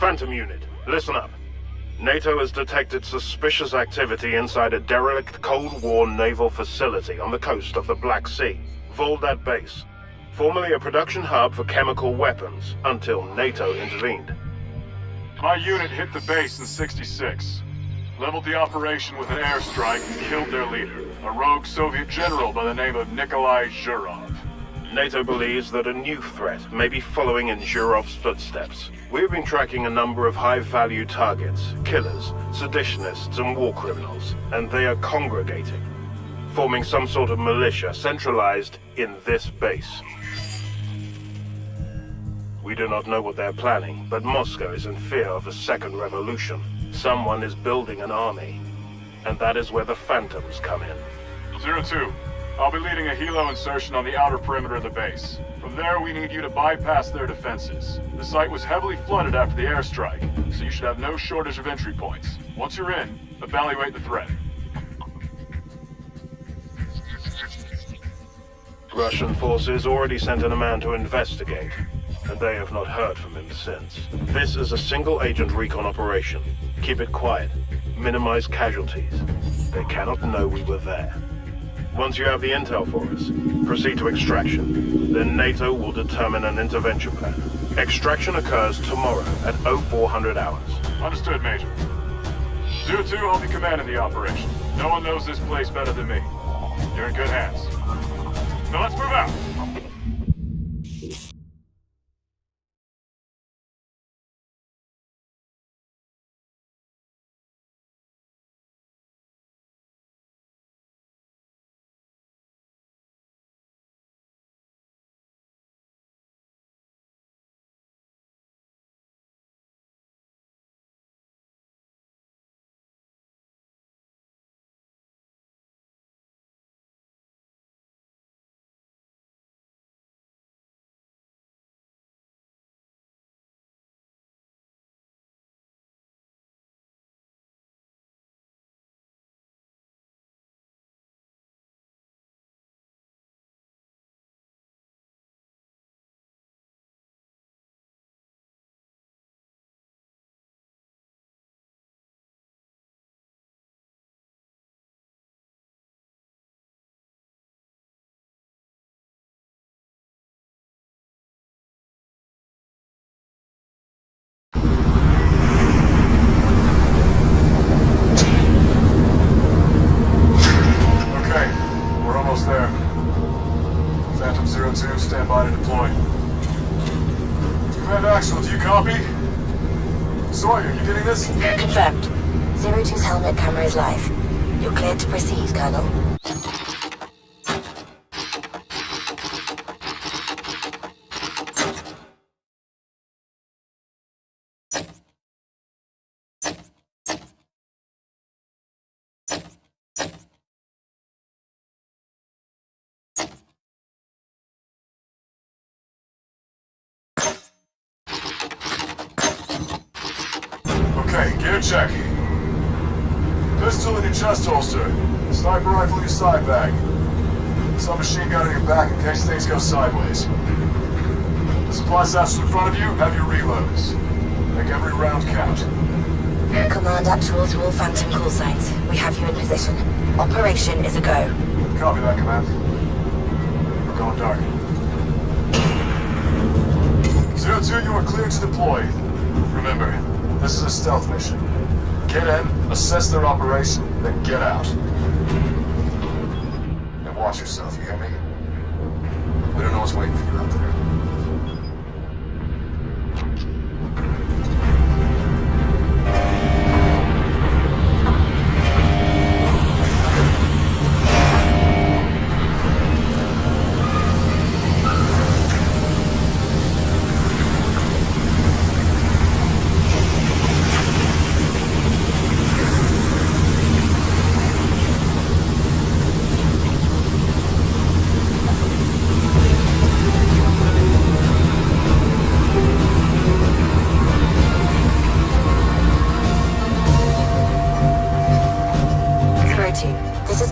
Phantom Unit, listen up. NATO has detected suspicious activity inside a derelict Cold War naval facility on the coast of the Black Sea, Voldat Base, formerly a production hub for chemical weapons until NATO intervened. My unit hit the base in '66. Leveled the operation with an airstrike and killed their leader, a rogue Soviet general by the name of Nikolai Zhurov. NATO believes that a new threat may be following in Zhurov's footsteps. We've been tracking a number of high-value targets, killers, seditionists, and war criminals, and they are congregating, forming some sort of militia centralized in this base. We do not know what they're planning, but Moscow is in fear of a second revolution. Someone is building an army, and that is where the Phantoms come in. 02, I'll be leading a helo insertion on the outer perimeter of the base. From there, we need you to bypass their defenses. The site was heavily flooded after the airstrike, so you should have no shortage of entry points. Once you're in, evaluate the threat. Russian forces already sent in a man to investigate, and they have not heard from him since. This is a single-agent recon operation. Keep it quiet. Minimize casualties. They cannot know we were there. Once you have the intel for us, proceed to extraction. Then NATO will determine an intervention plan. Extraction occurs tomorrow at 0400 hours. Understood, Major. 02, I'll be commanding the operation. No one knows this place better than me. You're in good hands. Now let's move out! There. Phantom 02, stand by to deploy. Command Actual, do you copy? Sawyer, you getting this? Confirmed. 02's helmet camera is live. You're cleared to proceed, Colonel. Okay, gear check. Pistol in your chest holster. Sniper rifle in your side bag. Submachine gun in your back in case things go sideways. The supply satchel in front of you, have your reloads. Make every round count. Command Actual to all Phantom call signs. We have you in position. Operation is a go. Copy that, Command. We're going dark. 02, you are cleared to deploy. Remember, this is a stealth mission. Get in, assess their operation, then get out. And watch yourself, you hear me? We don't know what's waiting for you out there.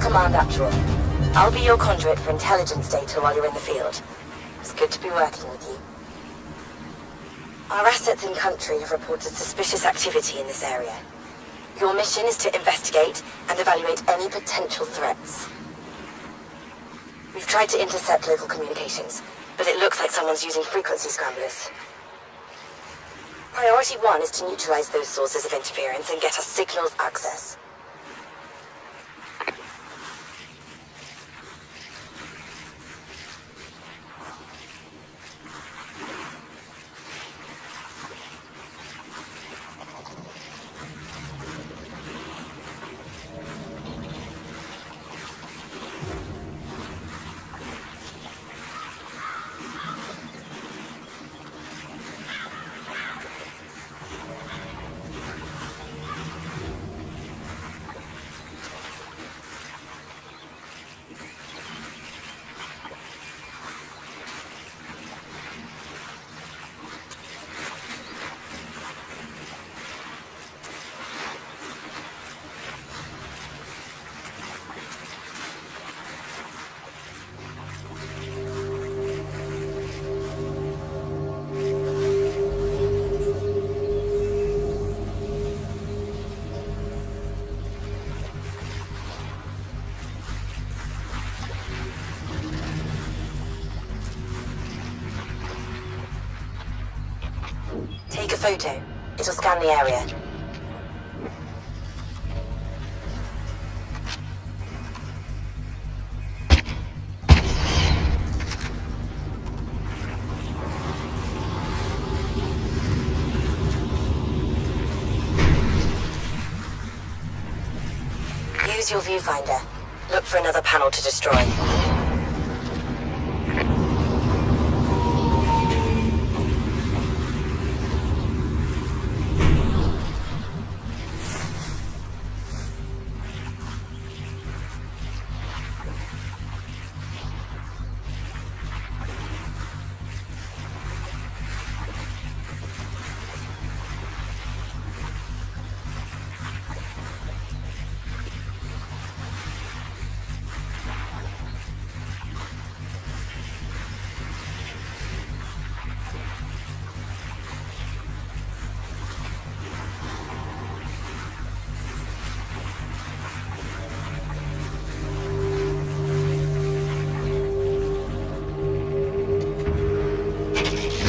Command Actual. I'll be your conduit for intelligence data while you're in the field. It's good to be working with you. Our assets in country have reported suspicious activity in this area. Your mission is to investigate and evaluate any potential threats. We've tried to intercept local communications, but it looks like someone's using frequency scramblers. Priority 1 is to neutralize those sources of interference and get us signals access. Take a photo. It'll scan the area. Use your viewfinder. Look for another panel to destroy.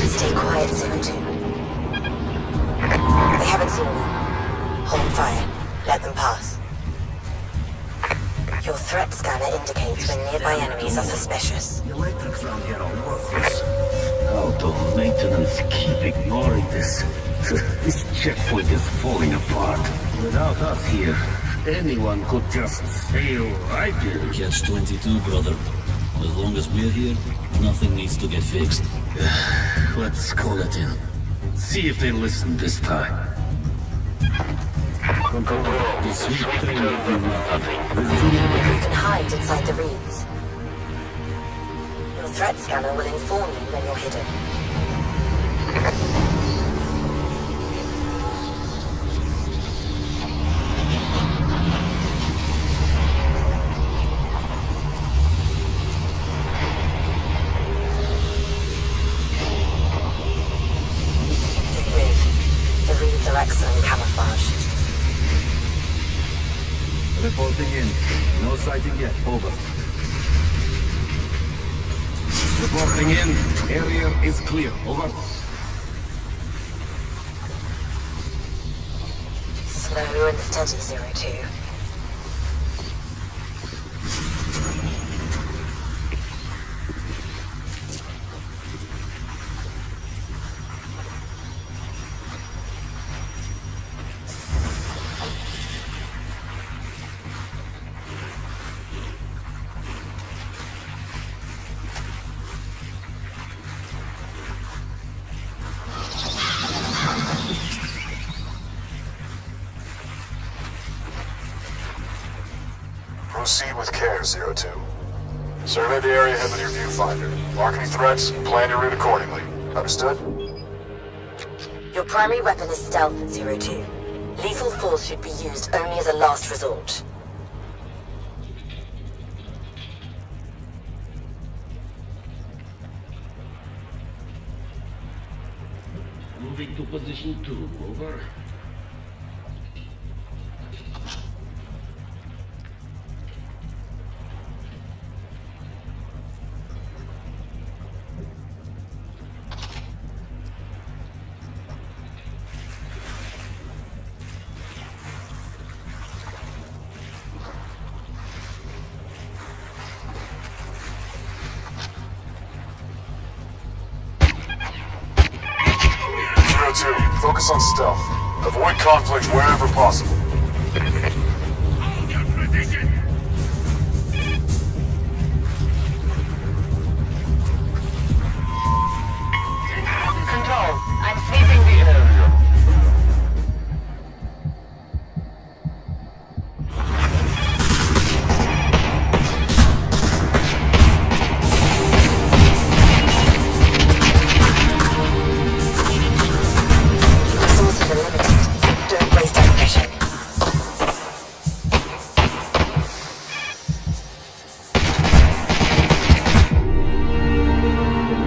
Stay quiet, 02. They haven't seen you. Hold fire. Let them pass. Your threat scanner indicates when nearby enemies are suspicious. The electrics around here are worthless. Auto maintenance keep ignoring this. This checkpoint is falling apart. Without us here, anyone could just sail right in. Catch-22, brother. As long as we're here, nothing needs to get fixed. Let's call it in. See if they listen this time. The sweet thing that you You can hide inside the reeds. Your threat scanner will inform you when you're hidden. Don't move. The reeds are excellent camouflage. Reporting in. No sighting yet. Over. Reporting in. Area is clear. Over. Slow and steady, 02. Proceed with care, 02. Survey the area ahead with your viewfinder. Mark any threats and plan your route accordingly. Understood? Your primary weapon is stealth, 02. Lethal force should be used only as a last resort. Moving to position 2, over. Zero 2, focus on stealth. Avoid conflict wherever possible. Hold your position! Control, I'm sweeping the area. Resources are limited.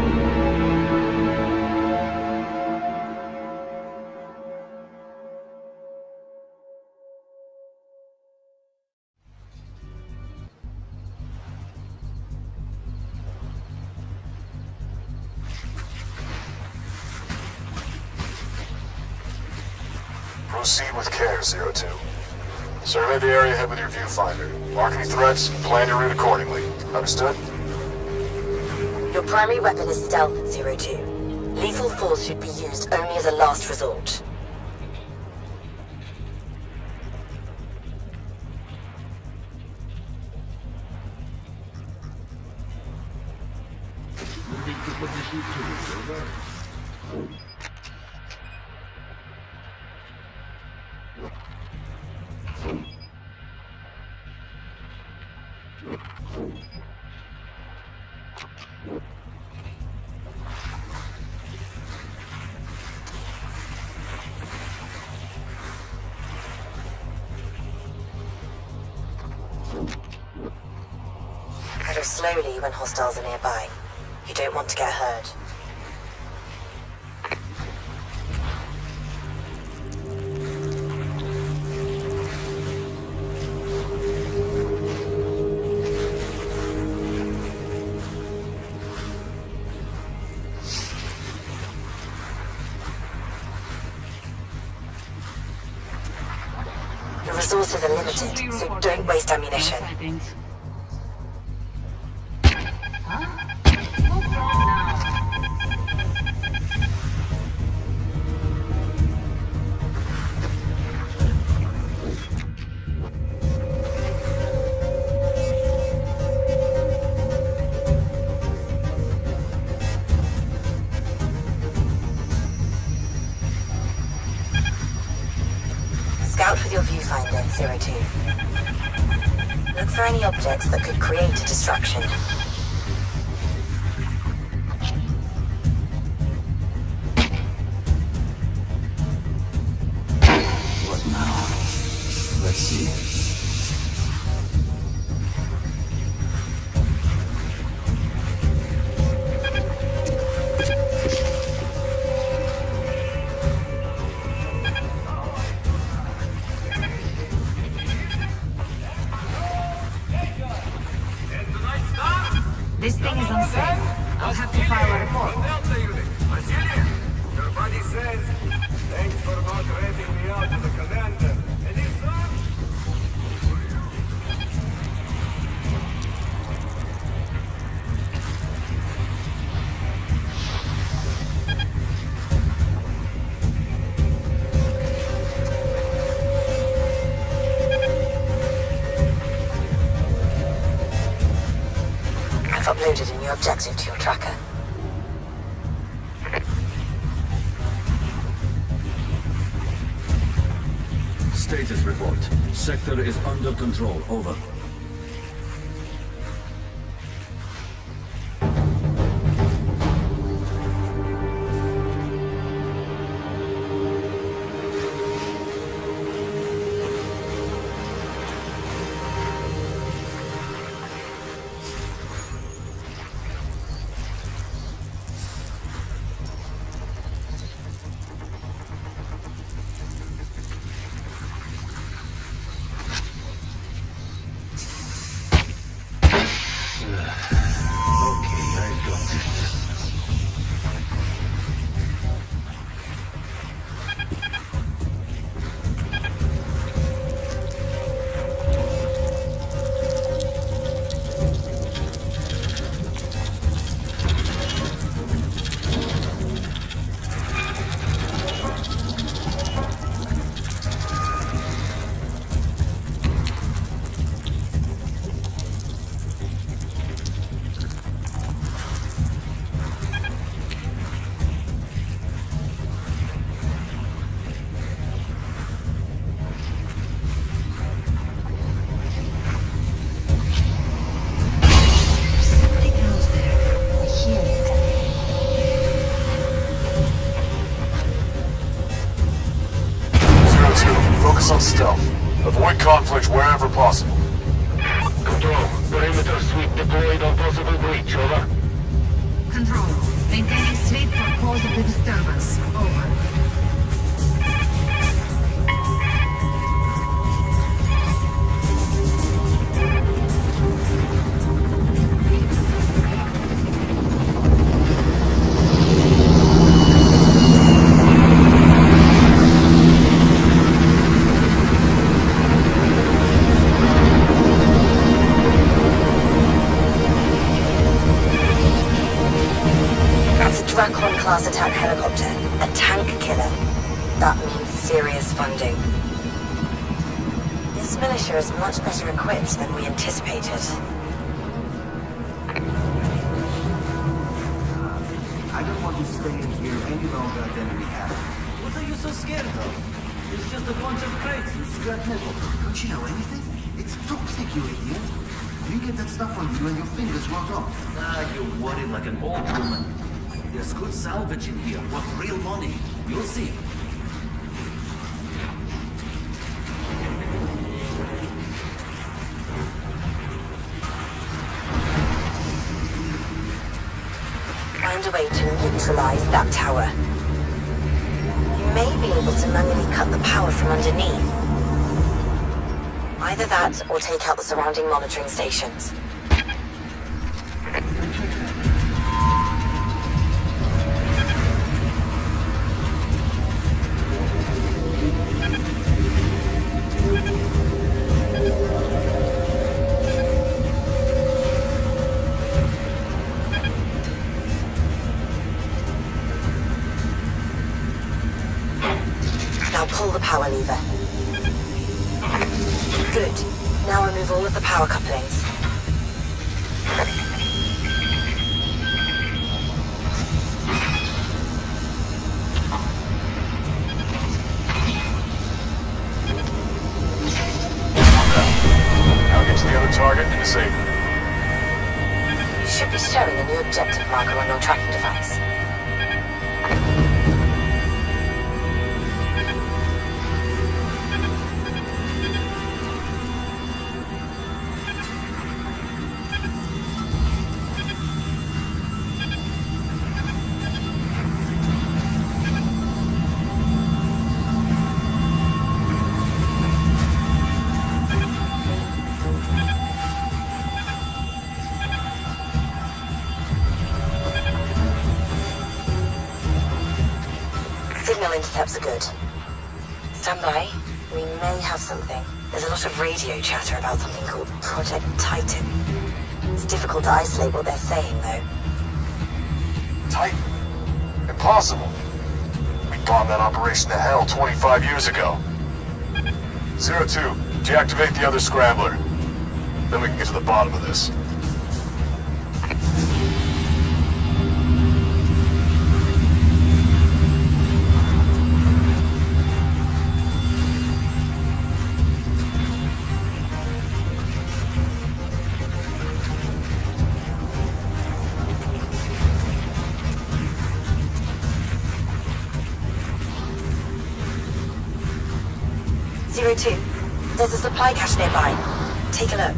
Don't waste ammunition. Proceed with care, Zero 2. Survey the area ahead with your viewfinder. Mark any threats, plan your route accordingly. Understood? Your primary weapon is stealth, 02. Lethal force should be used only as a last resort. Moving to position 2, over. Pedal slowly when hostiles are nearby. You don't want to get hurt. Your resources are limited, so don't waste ammunition. Scout with your viewfinder, 02. Look for any objects that could create a distraction. What now? Let's see. This thing is unsafe. I'll have to file a report. Your buddy says, thanks for not ratting me out to the commander. And his son? I've uploaded a new objective to your tracker. Status report. Sector is under control. Over. wherever possible. Control, perimeter sweep deployed on possible breach, over. Control. Maintaining sweep for cause of the disturbance. Over. Class attack helicopter. A tank killer. That means serious funding. This militia is much better equipped than we anticipated. I don't want to stay in here any longer than we have. What are you so scared of? It's just a bunch of crates and scrap metal. Don't you know anything? It's toxic, you idiot. You get that stuff on you and your fingers rot off. Ah, you're worried like an old woman. There's good salvage in here, worth real money. You'll see. Find a way to neutralize that tower. You may be able to manually cut the power from underneath. Either that, or take out the surrounding monitoring stations. Now pull the power lever. Good. Now remove all of the power couplings. Now get to the other target and disable it. You should be showing a new objective marker on your tracking device. 'Signal intercepts are good. Stand by. We may have something. There's a lot of radio chatter about something called Project Titan. It's difficult to isolate what they're saying, though. Titan? Impossible. We bombed that operation to hell 25 years ago. 02, deactivate the other scrambler. Then we can get to the bottom of this. Two. There's a supply cache nearby. Take a look.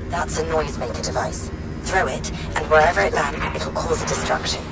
That's a noisemaker device. Throw it, and wherever it lands, it'll cause a destruction.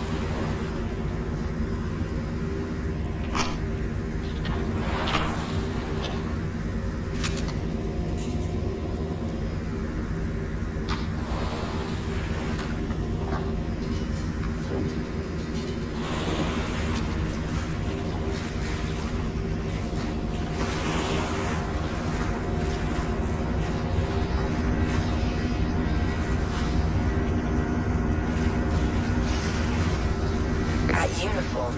Uniform.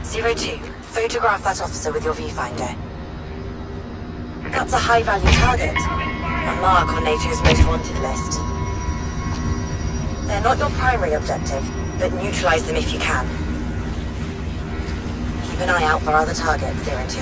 02, photograph that officer with your viewfinder. That's a high-value target. A mark on NATO's most wanted list. They're not your primary objective, but neutralize them if you can. Keep an eye out for other targets, 02.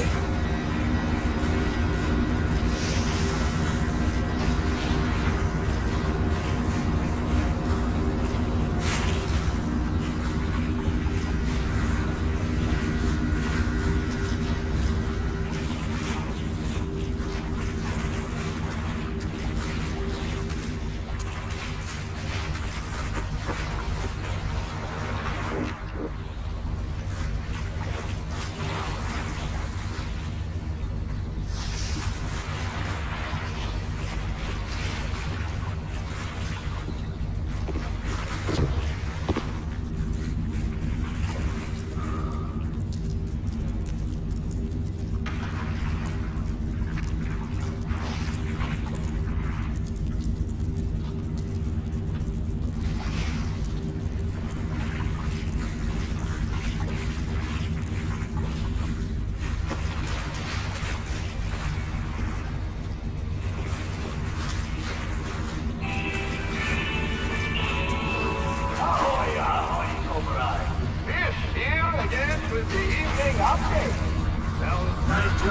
You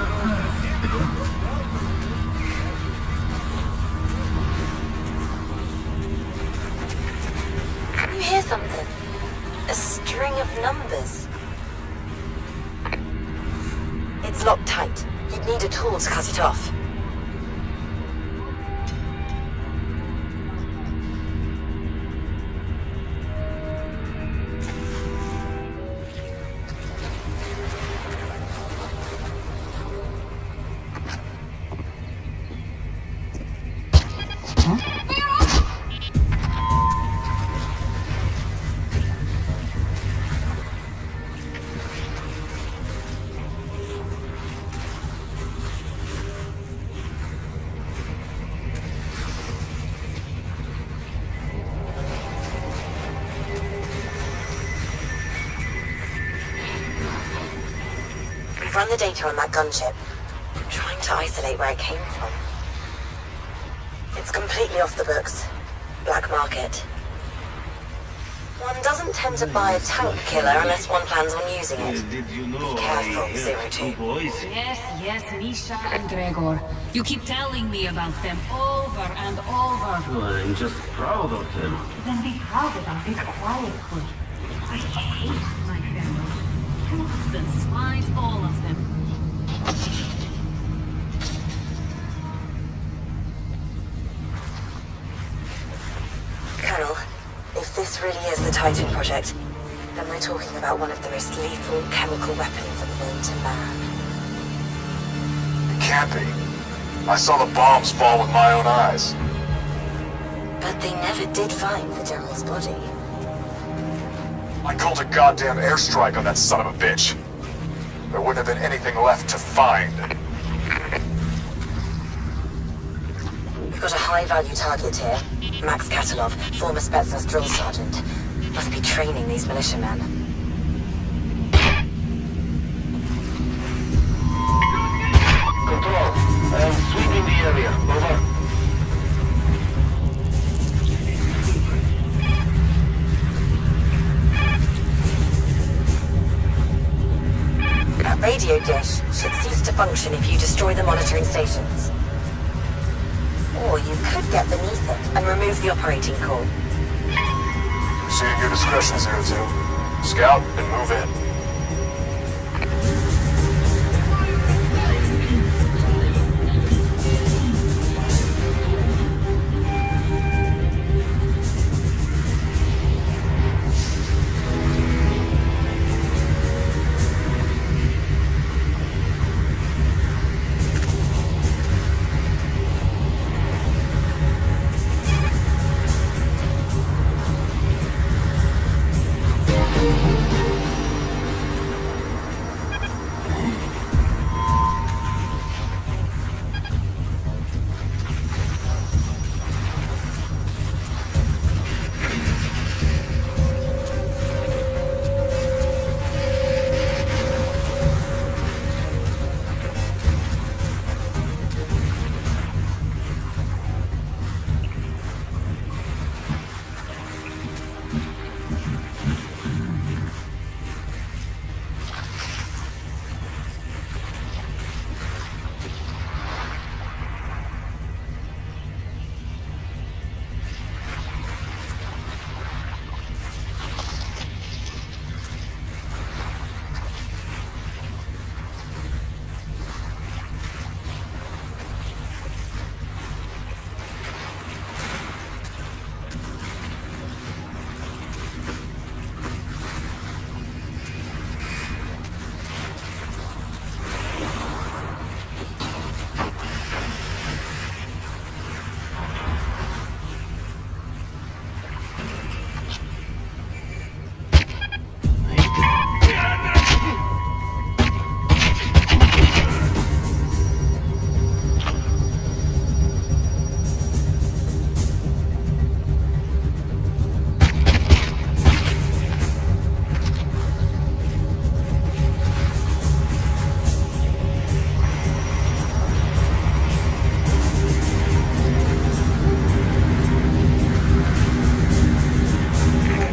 hear something? A string of numbers. It's locked tight. You'd need a tool to cut it off. We've run the data on that gunship, trying to isolate where it came from. It's completely off the books. Black market. One doesn't tend to buy a tank killer unless one plans on using it. Did you know Be careful, I had 02. two boys? Yes, Misha and Gregor. You keep telling me about them over and over. Well, I'm just proud of them. Then be proud of them. Be quiet, good. I hate my family. Fools and swines, all of them. Colonel, if this really is the Titan project, then we're talking about one of the most lethal chemical weapons known to man. It can't be. I saw the bombs fall with my own eyes. But they never did find the General's body. I called a goddamn airstrike on that son of a bitch. There wouldn't have been anything left to find. We've got a high-value target here. Max Katilov, former Spetsnaz drill sergeant. Must be training these militiamen. Control, I am sweeping the area. Over. That radio dish should cease to function if you destroy the monitoring stations. Or you could get beneath it and remove the operating core. See at your discretion, 02. Scout and move in.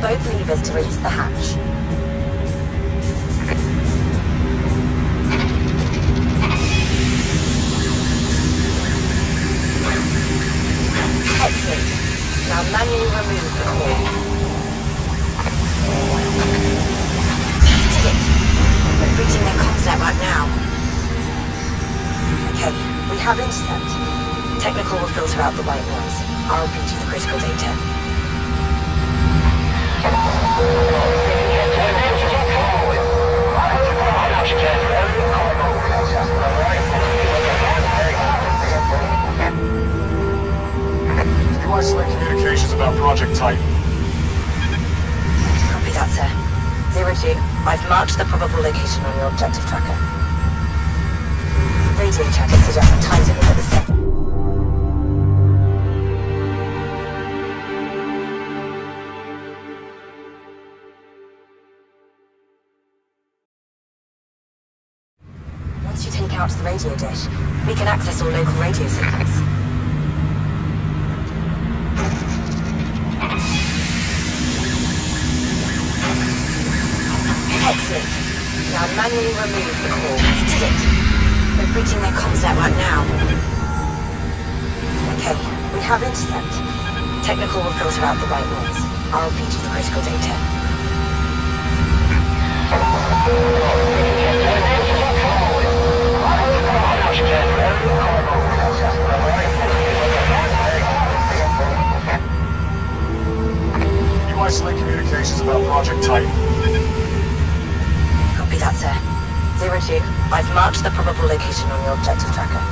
Both levers to release the hatch. Excellent. Now manually remove the core. Did it. We're breaching their comms network now. Okay, we have intercept. Technical will filter out the white noise. I'll feed you the critical data. You isolate communications about Project Titan. Copy that, sir. 02, I've marked the probable location on your objective tracker. Radio tracker suggests the time zone is at the center. Once you take out the radio dish, we can access all local radio signals. Excellent. Now manually remove the core. Did it. We're breaching their comms network now. Okay, we have intercept. Technical will filter out the white noise. I'll feed you the critical data. You isolate communications about Project Titan. Copy that, sir. 02, I've marked the probable location on your objective tracker.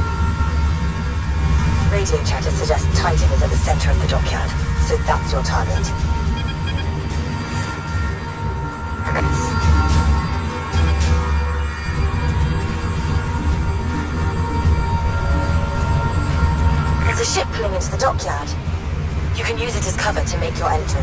Radio chatter suggests Titan is at the center of the dockyard, so that's your target. There's a ship pulling into the dockyard. You can use it as cover to make your entry.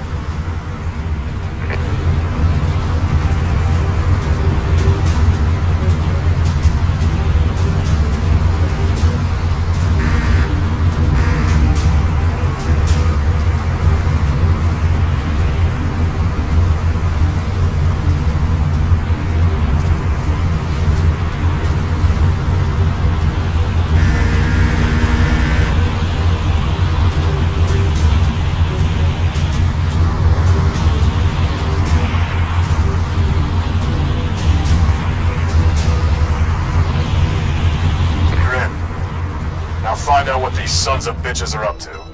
Find out what these sons of bitches are up to.